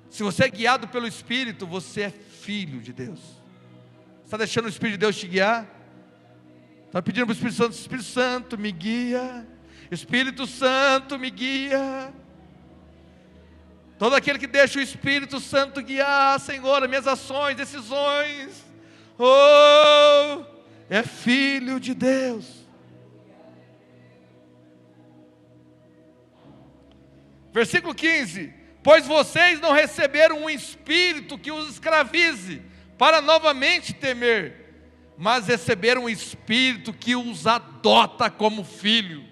Se você é guiado pelo Espírito, você é filho de Deus. Está deixando o Espírito de Deus te guiar? Está pedindo para o Espírito Santo: Espírito Santo me guia, Espírito Santo me guia. Todo aquele que deixa o Espírito Santo guiar, Senhor, as minhas ações, decisões, é filho de Deus. Versículo 15. Pois vocês não receberam um espírito que os escravize, para novamente temer, mas receberam um espírito que os adota como filho,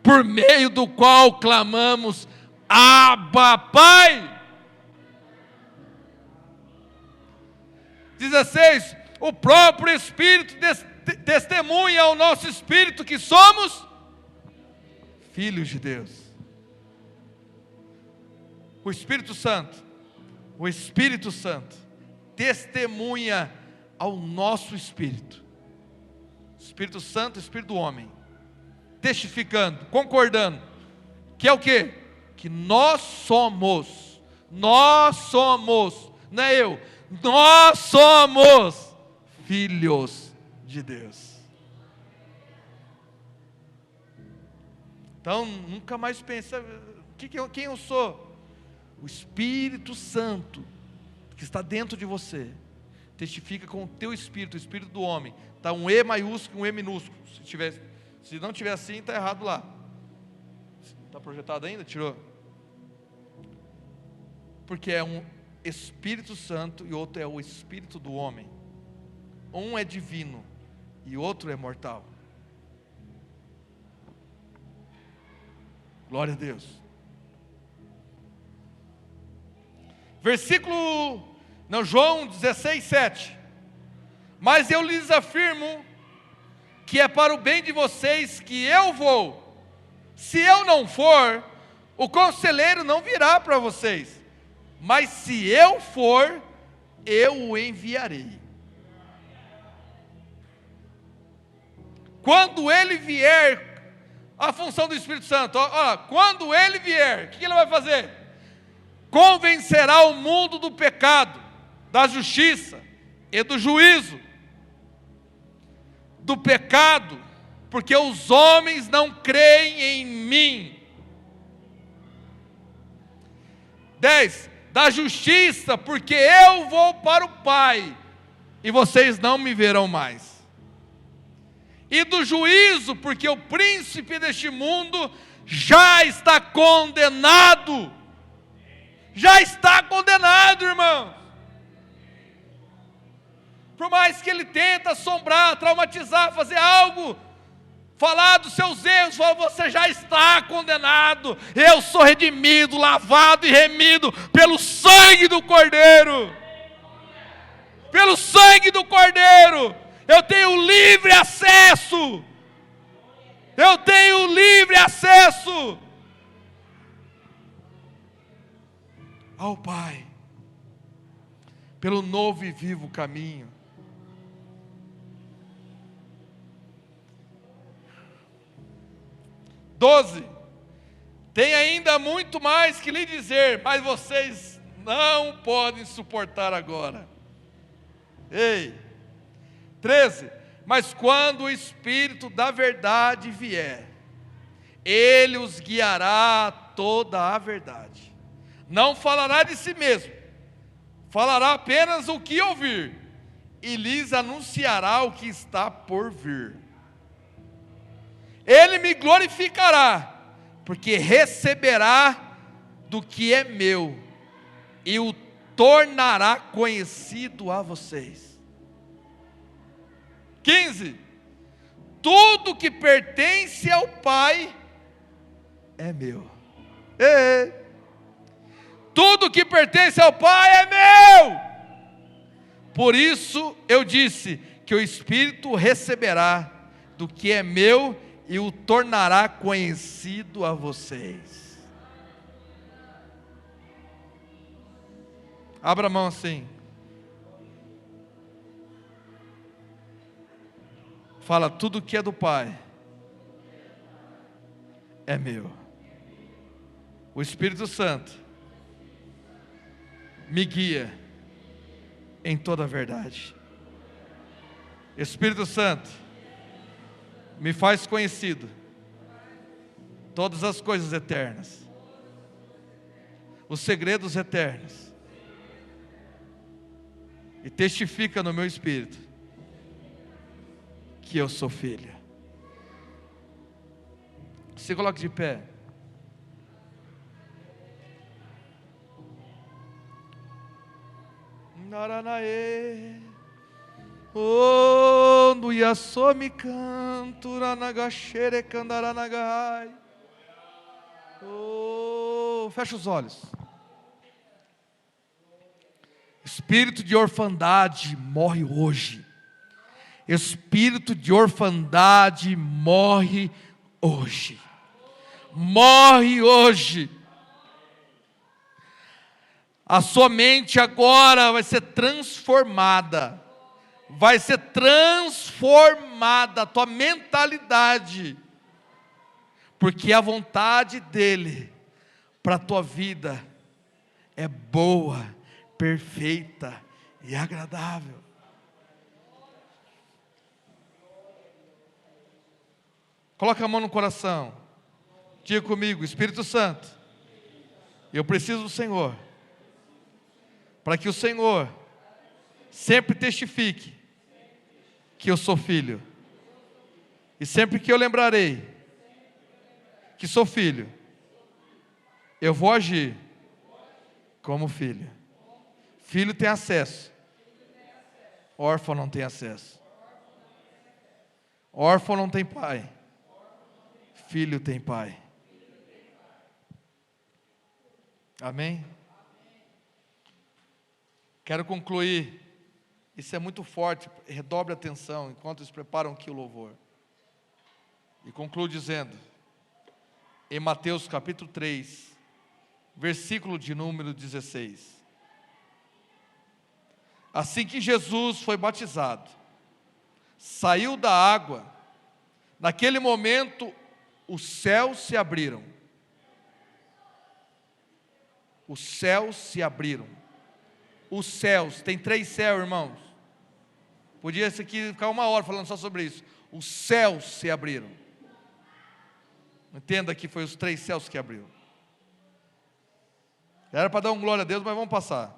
por meio do qual clamamos: Abba, Pai. 16. O próprio Espírito testemunha ao nosso espírito que somos filhos de Deus. O Espírito Santo testemunha ao nosso espírito. Espírito Santo, Espírito do homem, testificando, concordando, que é o quê? Que nós somos, não é eu, nós somos filhos de Deus. Então nunca mais pensa, quem eu sou? O Espírito Santo que está dentro de você testifica com o teu espírito, o espírito do homem. Está um E maiúsculo e um E minúsculo. Se não tiver assim, está errado lá. Está projetado ainda? Tirou? Porque é um Espírito Santo e outro é o Espírito do homem. Um é divino e outro é mortal. Glória a Deus. João 16, 7. Mas eu lhes afirmo que é para o bem de vocês que eu vou. Se eu não for, o conselheiro não virá para vocês. Mas se eu for, eu o enviarei. Quando ele vier, a função do Espírito Santo, quando ele vier, o que ele vai fazer? Convencerá o mundo do pecado, da justiça e do juízo. Do pecado, porque os homens não creem em mim. 10. Da justiça, porque eu vou para o Pai, e vocês não me verão mais. E do juízo, porque o príncipe deste mundo já está condenado. Já está condenado, irmãos. Por mais que ele tenta assombrar, traumatizar, fazer algo, falar dos seus erros, falar, você já está condenado. Eu sou redimido, lavado e remido pelo sangue do Cordeiro. Pelo sangue do Cordeiro. Eu tenho livre acesso. Eu tenho livre acesso ao Pai, pelo novo e vivo caminho. Tem ainda muito mais que lhe dizer, mas vocês não podem suportar agora. 13. Mas quando o Espírito da verdade vier, ele os guiará a toda a verdade. Não falará de si mesmo, falará apenas o que ouvir, e lhes anunciará o que está por vir. Ele me glorificará, porque receberá do que é meu, e o tornará conhecido a vocês. 15. Tudo que pertence ao Pai é meu. Tudo que pertence ao Pai é meu. Por isso eu disse que o Espírito receberá do que é meu e o tornará conhecido a vocês. Abra a mão assim. Fala, tudo que é do Pai é meu. O Espírito Santo me guia em toda a verdade. Espírito Santo me faz conhecido todas as coisas eternas, os segredos eternos, e testifica no meu espírito que eu sou filho. Se coloque de pé. Naranae, oh, no yasomi cantura nagashere kandaranagai. Oh, fecha os olhos. Espírito de orfandade morre hoje. Espírito de orfandade morre hoje. Morre hoje. A sua mente agora vai ser transformada. Vai ser transformada a tua mentalidade. Porque a vontade dele para a tua vida é boa, perfeita e agradável. Coloca a mão no coração. Diga comigo, Espírito Santo, eu preciso do Senhor, para que o Senhor sempre testifique que eu sou filho. E sempre que eu lembrarei que sou filho, eu vou agir como filho. Filho tem acesso, órfão não tem acesso. Órfão não tem pai, filho tem pai. Amém? Quero concluir. Isso é muito forte, redobre a atenção enquanto eles preparam aqui o louvor. E concluo dizendo, em Mateus capítulo 3, versículo de número 16. Assim que Jesus foi batizado, saiu da água, naquele momento os céus se abriram. Os céus se abriram. Os céus, tem 3 céus, irmãos. Podia isso aqui ficar 1 hora falando só sobre isso. Os céus se abriram. Entenda que foi os 3 céus que abriram. Era para dar glória a Deus, mas vamos passar.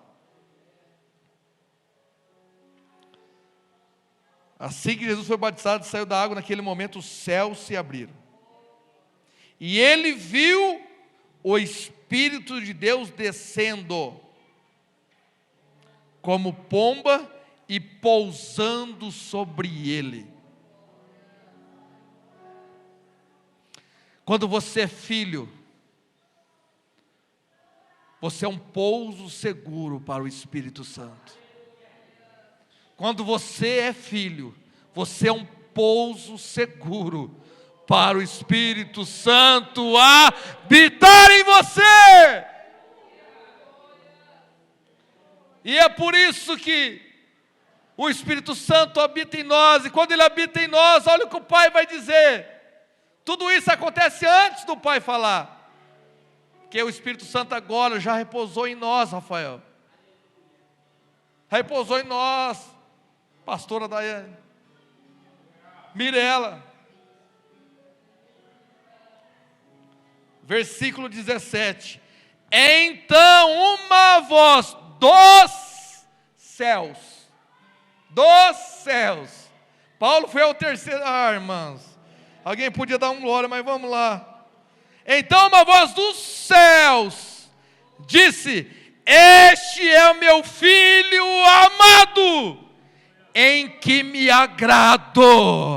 Assim que Jesus foi batizado, saiu da água, naquele momento os céus se abriram. E ele viu o Espírito de Deus descendo, como pomba, e pousando sobre ele. Quando você é filho, você é um pouso seguro para o Espírito Santo. Quando você é filho, você é um pouso seguro para o Espírito Santo habitar em você. E é por isso que o Espírito Santo habita em nós, e quando ele habita em nós, olha o que o Pai vai dizer. Tudo isso acontece antes do Pai falar. Porque o Espírito Santo agora já repousou em nós, Rafael. Repousou em nós, pastora Daiane, Mirela. Versículo 17. Então uma voz dos céus. Paulo foi ao terceiro. Irmãos, alguém podia dar glória, mas vamos lá. Então uma voz dos céus disse: este é o meu filho amado, em que me agrado.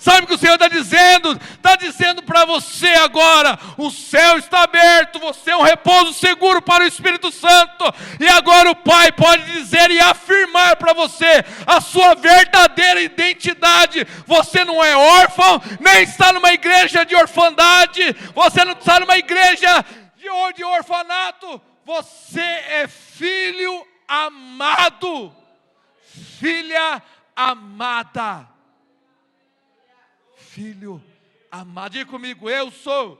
Sabe o que o Senhor está dizendo? Está dizendo para você agora: o céu está aberto, você é um repouso seguro para o Espírito Santo, e agora o Pai pode dizer e afirmar para você a sua verdadeira identidade. Você não é órfão, nem está numa igreja de orfandade, você não está numa igreja de orfanato, você é filho amado, filha amada. Filho amado, diga comigo: eu sou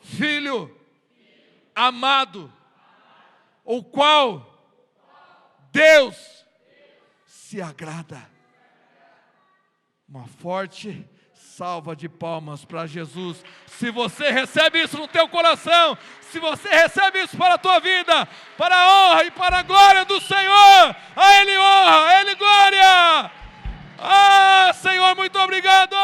filho amado, o qual Deus se agrada. Uma forte salva de palmas para Jesus. Se você recebe isso no teu coração, se você recebe isso para a tua vida, para a honra e para a glória do Senhor, a Ele honra, a Ele glória. Senhor, muito obrigado.